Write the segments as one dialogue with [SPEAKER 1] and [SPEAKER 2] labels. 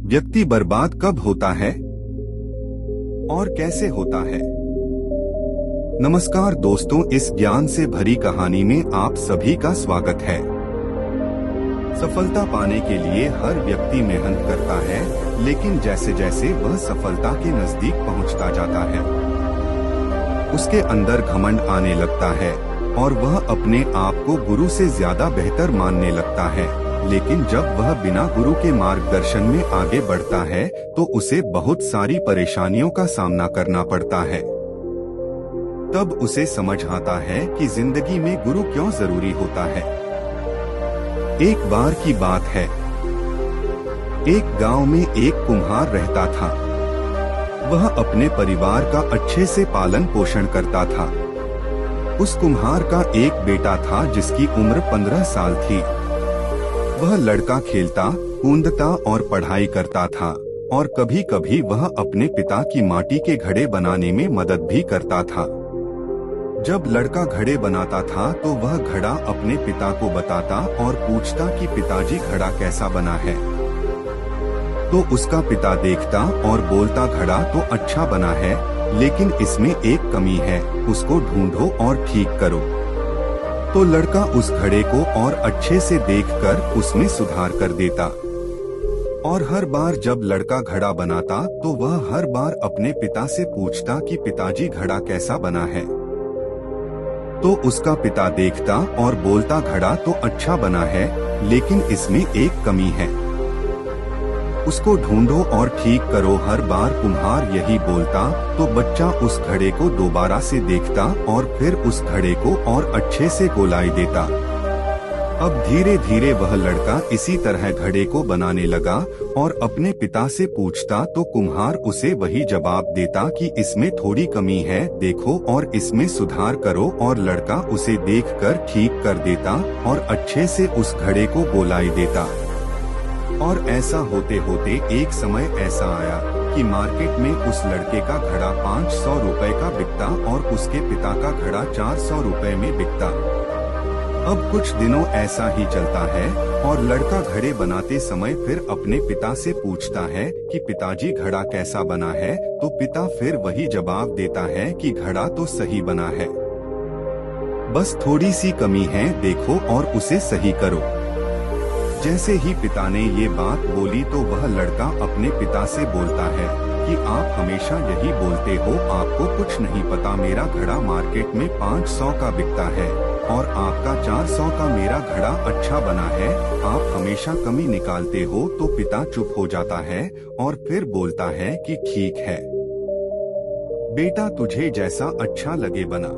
[SPEAKER 1] व्यक्ति बर्बाद कब होता है और कैसे होता है? नमस्कार दोस्तों, इस ज्ञान से भरी कहानी में आप सभी का स्वागत है। सफलता पाने के लिए हर व्यक्ति मेहनत करता है, लेकिन जैसे जैसे वह सफलता के नजदीक पहुंचता जाता है, उसके अंदर घमंड आने लगता है और वह अपने आप को गुरु से ज्यादा बेहतर मानने लगता है। लेकिन जब वह बिना गुरु के मार्गदर्शन में आगे बढ़ता है तो उसे बहुत सारी परेशानियों का सामना करना पड़ता है। तब उसे समझ आता है कि जिंदगी में गुरु क्यों जरूरी होता है। एक बार की बात है, एक गांव में एक कुम्हार रहता था। वह अपने परिवार का अच्छे से पालन पोषण करता था। उस कुम्हार का एक बेटा था जिसकी उम्र 15 साल थी। वह लड़का खेलता, कूदता और पढ़ाई करता था और कभी कभी वह अपने पिता की माटी के घड़े बनाने में मदद भी करता था। जब लड़का घड़े बनाता था तो वह घड़ा अपने पिता को बताता और पूछता कि पिताजी घड़ा कैसा बना है। तो उसका पिता देखता और बोलता घड़ा तो अच्छा बना है, लेकिन इसमें एक कमी है, उसको ढूंढो और ठीक करो। तो लड़का उस घड़े को और अच्छे से देखकर उसमें सुधार कर देता। और हर बार जब लड़का घड़ा बनाता तो वह हर बार अपने पिता से पूछता कि पिताजी घड़ा कैसा बना है। तो उसका पिता देखता और बोलता घड़ा तो अच्छा बना है, लेकिन इसमें एक कमी है, उसको ढूंढो और ठीक करो। हर बार कुम्हार यही बोलता तो बच्चा उस घड़े को दोबारा से देखता और फिर उस घड़े को और अच्छे से गोलाई देता। अब धीरे धीरे वह लड़का इसी तरह घड़े को बनाने लगा और अपने पिता से पूछता तो कुम्हार उसे वही जवाब देता कि इसमें थोड़ी कमी है, देखो और इसमें सुधार करो। और लड़का उसे देखकर ठीक कर देता और अच्छे से उस घड़े को गोलाई देता। और ऐसा होते होते एक समय ऐसा आया कि मार्केट में उस लड़के का घड़ा 500 रुपए का बिकता और उसके पिता का घड़ा 400 रुपए में बिकता। अब कुछ दिनों ऐसा ही चलता है और लड़का घड़े बनाते समय फिर अपने पिता से पूछता है कि पिताजी घड़ा कैसा बना है। तो पिता फिर वही जवाब देता है कि घड़ा तो सही बना है, बस थोड़ी सी कमी है, देखो और उसे सही करो। जैसे ही पिता ने ये बात बोली तो वह लड़का अपने पिता से बोलता है कि आप हमेशा यही बोलते हो, आपको कुछ नहीं पता, मेरा घड़ा मार्केट में 500 का बिकता है और आपका 400 का मेरा घड़ा अच्छा बना है, आप हमेशा कमी निकालते हो। तो पिता चुप हो जाता है और फिर बोलता है कि ठीक है बेटा, तुझे जैसा अच्छा लगे बना।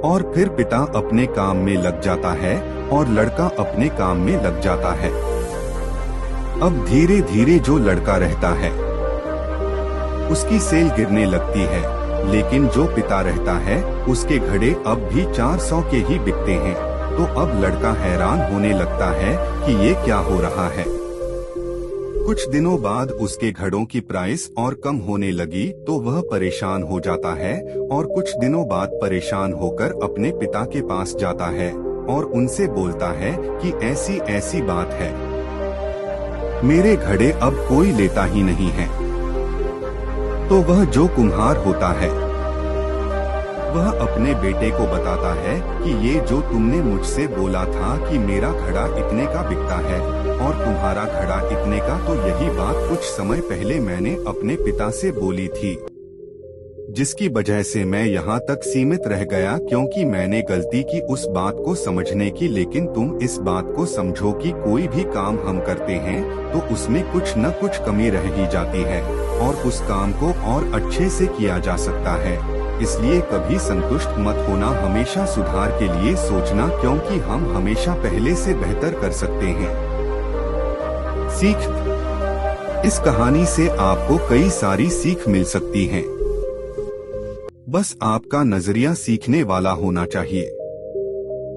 [SPEAKER 1] और फिर पिता अपने काम में लग जाता है और लड़का अपने काम में लग जाता है। अब धीरे धीरे जो लड़का रहता है उसकी सेल गिरने लगती है, लेकिन जो पिता रहता है उसके घड़े अब भी 400 के ही बिकते हैं। तो अब लड़का हैरान होने लगता है कि ये क्या हो रहा है। कुछ दिनों बाद उसके घड़ों की प्राइस और कम होने लगी तो वह परेशान हो जाता है और कुछ दिनों बाद परेशान होकर अपने पिता के पास जाता है और उनसे बोलता है कि ऐसी ऐसी बात है, मेरे घड़े अब कोई लेता ही नहीं है। तो वह जो कुम्हार होता है वह अपने बेटे को बताता है कि ये जो तुमने मुझसे बोला था कि मेरा घड़ा इतने का बिकता है और तुम्हारा घड़ा इतने का, तो यही बात कुछ समय पहले मैंने अपने पिता से बोली थी, जिसकी वजह से मैं यहाँ तक सीमित रह गया क्योंकि मैंने गलती की उस बात को समझने की। लेकिन तुम इस बात को समझो कि कोई भी काम हम करते हैं तो उसमें कुछ न कुछ कमी रह ही जाती है और उस काम को और अच्छे से किया जा सकता है। इसलिए कभी संतुष्ट मत होना, हमेशा सुधार के लिए सोचना, क्योंकि हम हमेशा पहले से बेहतर कर सकते हैं। सीख, इस कहानी से आपको कई सारी सीख मिल सकती हैं। बस आपका नजरिया सीखने वाला होना चाहिए।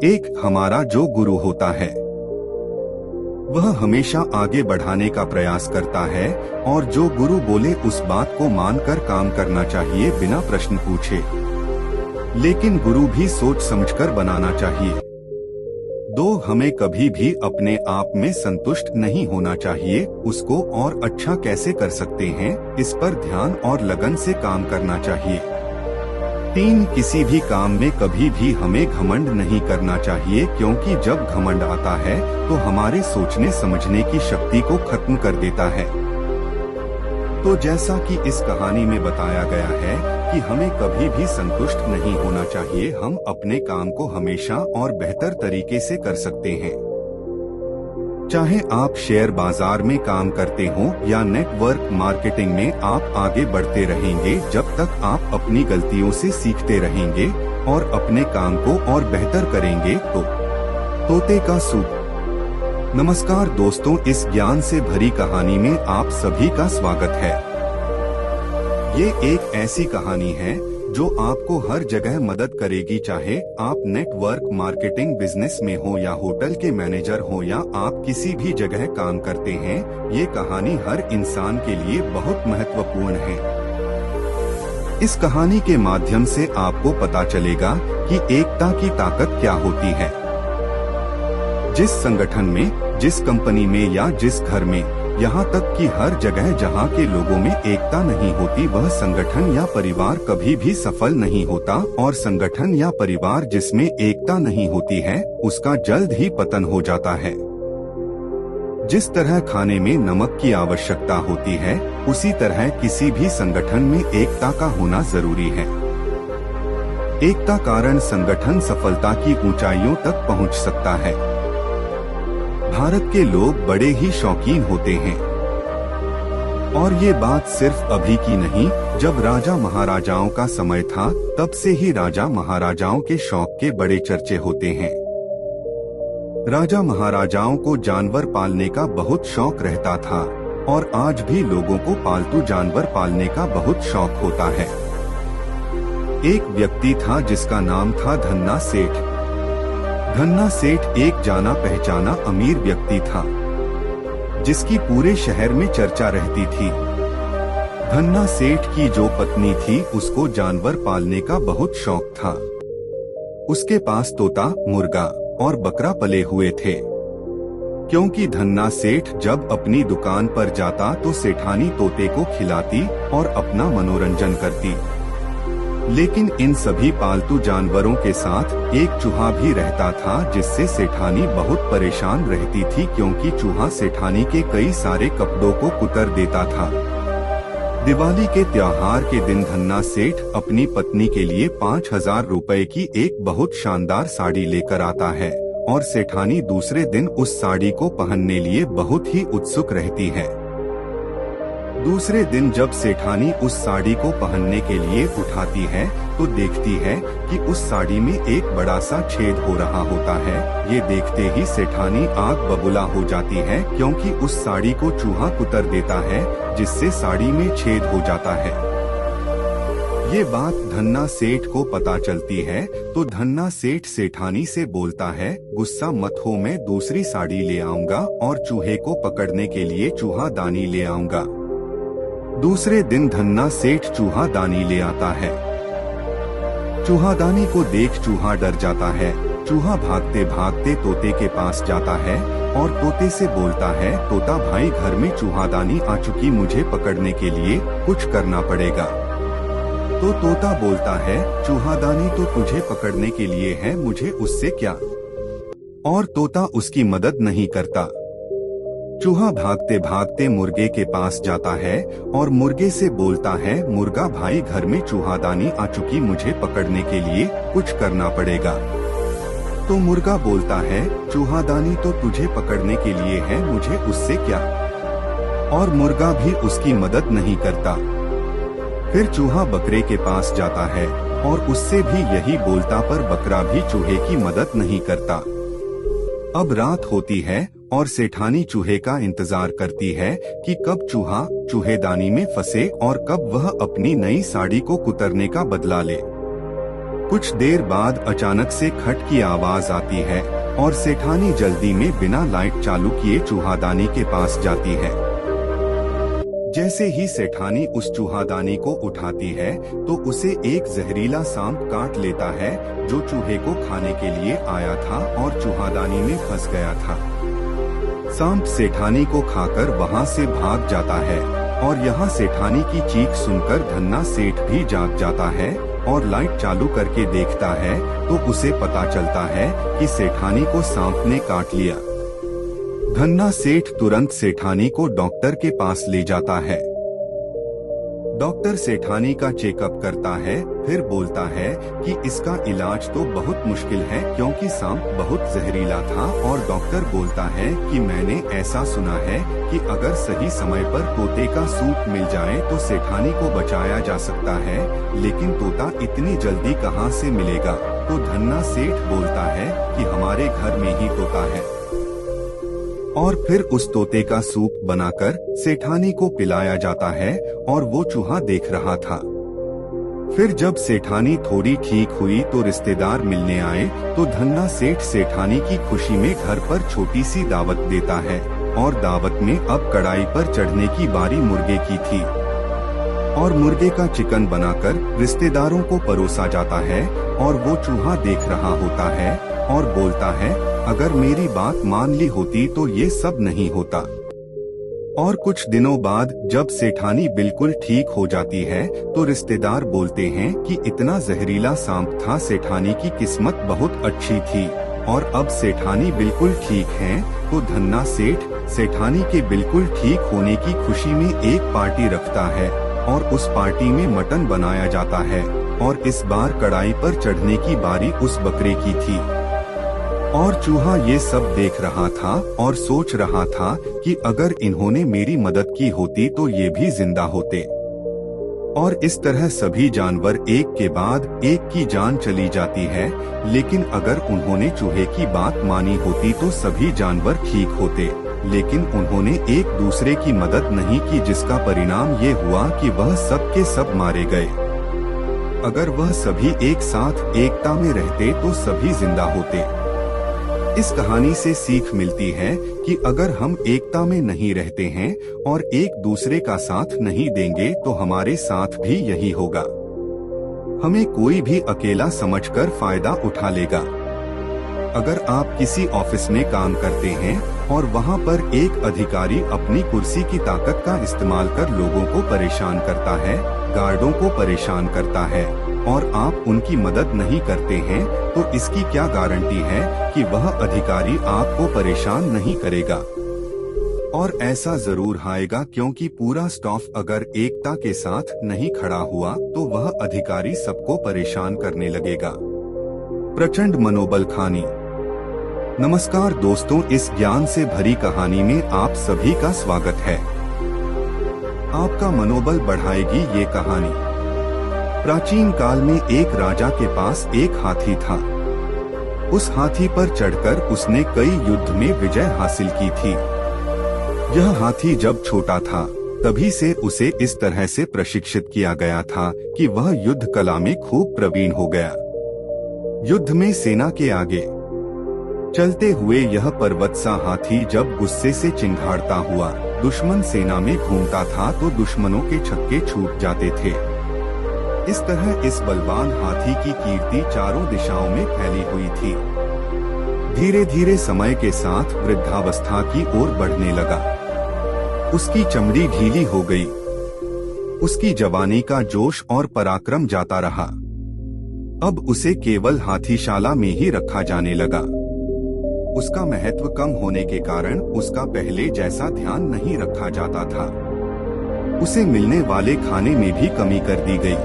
[SPEAKER 1] एक, हमारा जो गुरु होता है वह हमेशा आगे बढ़ाने का प्रयास करता है और जो गुरु बोले उस बात को मानकर काम करना चाहिए बिना प्रश्न पूछे। लेकिन गुरु भी सोच समझकर बनाना चाहिए। हमें कभी भी अपने आप में संतुष्ट नहीं होना चाहिए। उसको और अच्छा कैसे कर सकते हैं, इस पर ध्यान और लगन से काम करना चाहिए। 3 किसी भी काम में कभी भी हमें घमंड नहीं करना चाहिए, क्योंकि जब घमंड आता है तो हमारे सोचने समझने की शक्ति को खत्म कर देता है। तो जैसा कि इस कहानी में बताया गया है कि हमें कभी भी संतुष्ट नहीं होना चाहिए। हम अपने काम को हमेशा और बेहतर तरीके से कर सकते हैं। चाहे आप शेयर बाजार में काम करते हो या नेटवर्क मार्केटिंग में, आप आगे बढ़ते रहेंगे जब तक आप अपनी गलतियों से सीखते रहेंगे और अपने काम को और बेहतर करेंगे। तो तोते का सूप। नमस्कार दोस्तों, इस ज्ञान से भरी कहानी में आप सभी का स्वागत है। ये एक ऐसी कहानी है जो आपको हर जगह मदद करेगी, चाहे आप नेटवर्क मार्केटिंग बिजनेस में हो या होटल के मैनेजर हो या आप किसी भी जगह काम करते हैं। ये कहानी हर इंसान के लिए बहुत महत्वपूर्ण है। इस कहानी के माध्यम से आपको पता चलेगा कि एकता की ताकत क्या होती है। जिस संगठन में, जिस कंपनी में या जिस घर में, यहाँ तक कि हर जगह जहाँ के लोगों में एकता नहीं होती, वह संगठन या परिवार कभी भी सफल नहीं होता। और संगठन या परिवार जिसमें एकता नहीं होती है, उसका जल्द ही पतन हो जाता है। जिस तरह खाने में नमक की आवश्यकता होती है, उसी तरह किसी भी संगठन में एकता का होना जरूरी है। एकता कारण संगठन सफलता की ऊंचाइयों तक पहुंच सकता है। भारत के लोग बड़े ही शौकीन होते हैं, और ये बात सिर्फ अभी की नहीं, जब राजा महाराजाओं का समय था तब से ही राजा महाराजाओं के शौक के बड़े चर्चे होते हैं। राजा महाराजाओं को जानवर पालने का बहुत शौक रहता था, और आज भी लोगों को पालतू जानवर पालने का बहुत शौक होता है। एक व्यक्ति था जिसका नाम था धन्ना सेठ। धन्ना सेठ एक जाना पहचाना अमीर व्यक्ति था, जिसकी पूरे शहर में चर्चा रहती थी। धन्ना सेठ की जो पत्नी थी, उसको जानवर पालने का बहुत शौक था। उसके पास तोता, मुर्गा और बकरा पले हुए थे। क्योंकि धन्ना सेठ जब अपनी दुकान पर जाता तो सेठानी तोते को खिलाती और अपना मनोरंजन करती। लेकिन इन सभी पालतू जानवरों के साथ एक चूहा भी रहता था, जिससे सेठानी बहुत परेशान रहती थी, क्योंकि चूहा सेठानी के कई सारे कपड़ों को कुतर देता था। दिवाली के त्योहार के दिन धन्ना सेठ अपनी पत्नी के लिए 5000 रुपए की एक बहुत शानदार साड़ी लेकर आता है, और सेठानी दूसरे दिन उस साड़ी को पहनने लिए बहुत ही उत्सुक रहती है। दूसरे दिन जब सेठानी उस साड़ी को पहनने के लिए उठाती है तो देखती है कि उस साड़ी में एक बड़ा सा छेद हो रहा होता है। ये देखते ही सेठानी आग बबूला हो जाती है, क्योंकि उस साड़ी को चूहा कुतर देता है, जिससे साड़ी में छेद हो जाता है। ये बात धन्ना सेठ को पता चलती है तो धन्ना सेठ सेठानी से बोलता है, गुस्सा मत हो, मैं दूसरी साड़ी ले आऊंगा और चूहे को पकड़ने के लिए चूहादानी ले आऊंगा। दूसरे दिन धन्ना सेठ चूहादानी ले आता है। चूहादानी को देख चूहा डर जाता है। चूहा भागते भागते तोते के पास जाता है और तोते से बोलता है, तोता भाई घर में चूहादानी आ चुकी, मुझे पकड़ने के लिए कुछ करना पड़ेगा। तो तोता बोलता है, चूहादानी तो तुझे पकड़ने के लिए है, मुझे उससे क्या। और तोता उसकी मदद नहीं करता। चूहा भागते भागते मुर्गे के पास जाता है और मुर्गे से बोलता है, मुर्गा भाई घर में चूहादानी आ चुकी, मुझे पकड़ने के लिए कुछ करना पड़ेगा। तो मुर्गा बोलता है, चूहादानी तो तुझे पकड़ने के लिए है, मुझे उससे क्या। और मुर्गा भी उसकी मदद नहीं करता। फिर चूहा बकरे के पास जाता है और उससे भी यही बोलता, पर बकरा भी चूहे की मदद नहीं करता। अब रात होती है और सेठानी चूहे का इंतजार करती है कि कब चूहा चूहेदानी में फंसे और कब वह अपनी नई साड़ी को कुतरने का बदला ले। कुछ देर बाद अचानक से खट की आवाज आती है और सेठानी जल्दी में बिना लाइट चालू किए चूहादानी के पास जाती है। जैसे ही सेठानी उस चूहादानी को उठाती है तो उसे एक जहरीला सांप काट लेता है जो चूहे को खाने के लिए आया था और चूहादानी में फंस गया था। सांप सेठानी को खाकर वहां से भाग जाता है और यहाँ सेठानी की चीख सुनकर धन्ना सेठ भी जाग जाता है और लाइट चालू करके देखता है तो उसे पता चलता है कि सेठानी को सांप ने काट लिया। धन्ना सेठ तुरंत सेठानी को डॉक्टर के पास ले जाता है। डॉक्टर सेठानी का चेकअप करता है, फिर बोलता है कि इसका इलाज तो बहुत मुश्किल है क्योंकि सांप बहुत जहरीला था और डॉक्टर बोलता है कि मैंने ऐसा सुना है कि अगर सही समय पर तोते का सूप मिल जाए तो सेठानी को बचाया जा सकता है, लेकिन तोता इतनी जल्दी कहाँ से मिलेगा? तो धन्ना सेठ बोलता है कि हमारे घर में ही तोता है और फिर उस तोते का सूप बनाकर सेठानी को पिलाया जाता है और वो चूहा देख रहा था। फिर जब सेठानी थोड़ी ठीक हुई तो रिश्तेदार मिलने आए तो धन्ना सेठ सेठानी की खुशी में घर पर छोटी सी दावत देता है और दावत में अब कढ़ाई पर चढ़ने की बारी मुर्गे की थी और मुर्गे का चिकन बनाकर रिश्तेदारों को परोसा जाता है और वो चूहा देख रहा होता है और बोलता है, अगर मेरी बात मान ली होती तो ये सब नहीं होता। और कुछ दिनों बाद जब सेठानी बिल्कुल ठीक हो जाती है तो रिश्तेदार बोलते हैं कि इतना जहरीला सांप था, सेठानी की किस्मत बहुत अच्छी थी और अब सेठानी बिल्कुल ठीक है। तो धन्ना सेठ सेठानी के बिल्कुल ठीक होने की खुशी में एक पार्टी रखता है और उस पार्टी में मटन बनाया जाता है और इस बार कढ़ाई पर चढ़ने की बारी उस बकरे की थी और चूहा ये सब देख रहा था और सोच रहा था कि अगर इन्होंने मेरी मदद की होती तो ये भी जिंदा होते। और इस तरह सभी जानवर एक के बाद एक की जान चली जाती है, लेकिन अगर उन्होंने चूहे की बात मानी होती तो सभी जानवर ठीक होते, लेकिन उन्होंने एक दूसरे की मदद नहीं की जिसका परिणाम ये हुआ कि वह सब के सब मारे गए। अगर वह सभी एक साथ एकता में रहते तो सभी जिंदा होते। इस कहानी से सीख मिलती है कि अगर हम एकता में नहीं रहते हैं और एक दूसरे का साथ नहीं देंगे तो हमारे साथ भी यही होगा। हमें कोई भी अकेला समझकर फायदा उठा लेगा। अगर आप किसी ऑफिस में काम करते हैं और वहां पर एक अधिकारी अपनी कुर्सी की ताकत का इस्तेमाल कर लोगों को परेशान करता है, गार्डों को परेशान करता है और आप उनकी मदद नहीं करते हैं, तो इसकी क्या गारंटी है कि वह अधिकारी आपको परेशान नहीं करेगा? और ऐसा जरूर आएगा क्योंकि पूरा स्टाफ अगर एकता के साथ नहीं खड़ा हुआ तो वह अधिकारी सबको परेशान करने लगेगा। प्रचंड मनोबल खानी। नमस्कार दोस्तों, इस ज्ञान से भरी कहानी में आप सभी का स्वागत है। आपका मनोबल बढ़ाएगी ये कहानी। प्राचीन काल में एक राजा के पास एक हाथी था। उस हाथी पर चढ़कर उसने कई युद्ध में विजय हासिल की थी। यह हाथी जब छोटा था तभी से उसे इस तरह से प्रशिक्षित किया गया था कि वह युद्ध कला में खूब प्रवीण हो गया। युद्ध में सेना के आगे चलते हुए यह पर्वत सा हाथी जब गुस्से से चिंघाड़ता हुआ दुश्मन सेना में घूमता था तो दुश्मनों के छक्के छूट जाते थे। इस तरह इस बलवान हाथी की कीर्ति चारों दिशाओं में फैली हुई थी। धीरे धीरे समय के साथ वृद्धावस्था की ओर बढ़ने लगा। उसकी चमड़ी ढीली हो गई। उसकी जवानी का जोश और पराक्रम जाता रहा। अब उसे केवल हाथीशाला में ही रखा जाने लगा। उसका महत्व कम होने के कारण उसका पहले जैसा ध्यान नहीं रखा जाता था। उसे मिलने वाले खाने में भी कमी कर दी गई।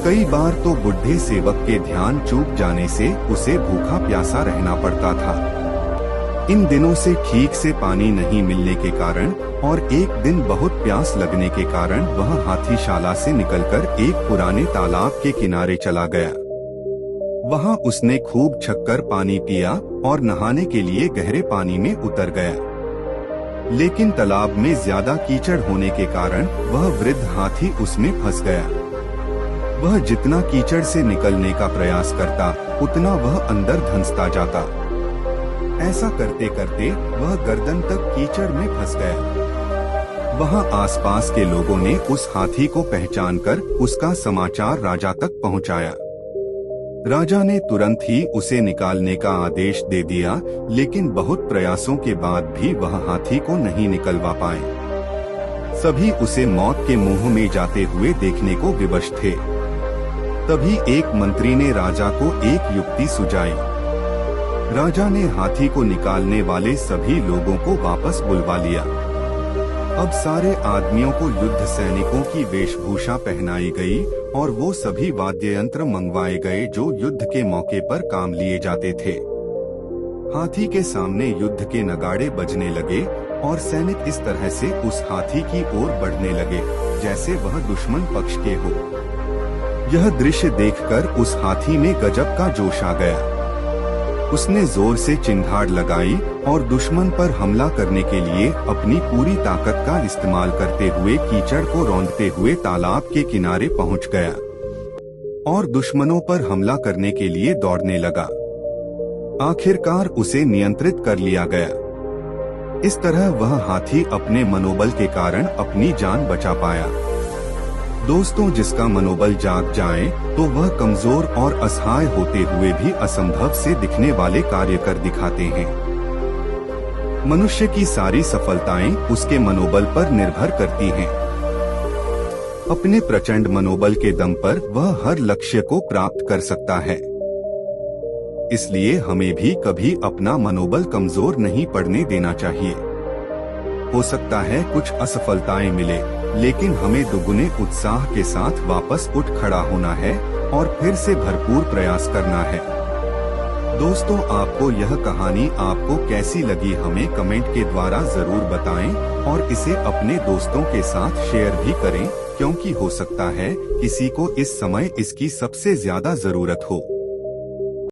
[SPEAKER 1] कई बार तो बुढ़े सेवक के ध्यान चूक जाने से उसे भूखा प्यासा रहना पड़ता था। इन दिनों से ठीक से पानी नहीं मिलने के कारण और एक दिन बहुत प्यास लगने के कारण वह हाथीशाला से निकलकर एक पुराने तालाब के किनारे चला गया। वहां उसने खूब छक्कर पानी पिया और नहाने के लिए गहरे पानी में उतर गया। लेकिन तालाब में ज्यादा कीचड़ होने के कारण वह वृद्ध हाथी उसमें फंस गया। वह जितना कीचड़ से निकलने का प्रयास करता उतना वह अंदर धंसता जाता। ऐसा करते करते वह गर्दन तक कीचड़ में फंस गया। वहां आसपास के लोगों ने उस हाथी को पहचानकर उसका समाचार राजा तक पहुंचाया। राजा ने तुरंत ही उसे निकालने का आदेश दे दिया, लेकिन बहुत प्रयासों के बाद भी वह हाथी को नहीं निकलवा पाए। सभी उसे मौत के मुंह में जाते हुए देखने को विवश थे। तभी एक मंत्री ने राजा को एक युक्ति सुझाई। राजा ने हाथी को निकालने वाले सभी लोगों को वापस बुलवा लिया। अब सारे आदमियों को युद्ध सैनिकों की वेशभूषा पहनाई गई और वो सभी वाद्य यंत्र मंगवाए गए जो युद्ध के मौके पर काम लिए जाते थे। हाथी के सामने युद्ध के नगाड़े बजने लगे और सैनिक इस तरह से उस हाथी की ओर बढ़ने लगे जैसे वह दुश्मन पक्ष के हो। यह दृश्य देखकर उस हाथी में गजब का जोश आ गया। उसने जोर से चिंगाड़ लगाई और दुश्मन पर हमला करने के लिए अपनी पूरी ताकत का इस्तेमाल करते हुए कीचड़ को रौंदते हुए तालाब के किनारे पहुंच गया और दुश्मनों पर हमला करने के लिए दौड़ने लगा। आखिरकार उसे नियंत्रित कर लिया गया। इस तरह वह हाथी अपने मनोबल के कारण अपनी जान बचा पाया। दोस्तों, जिसका मनोबल जाग जाए तो वह कमजोर और असहाय होते हुए भी असंभव से दिखने वाले कार्य कर दिखाते हैं। मनुष्य की सारी सफलताएं उसके मनोबल पर निर्भर करती हैं। अपने प्रचंड मनोबल के दम पर वह हर लक्ष्य को प्राप्त कर सकता है। इसलिए हमें भी कभी अपना मनोबल कमजोर नहीं पड़ने देना चाहिए। हो सकता है कुछ असफलताएं मिले, लेकिन हमें दुगुने उत्साह के साथ वापस उठ खड़ा होना है और फिर से भरपूर प्रयास करना है। दोस्तों, आपको यह कहानी आपको कैसी लगी हमें कमेंट के द्वारा जरूर बताएं और इसे अपने दोस्तों के साथ शेयर भी करें, क्योंकि हो सकता है किसी को इस समय इसकी सबसे ज्यादा जरूरत हो।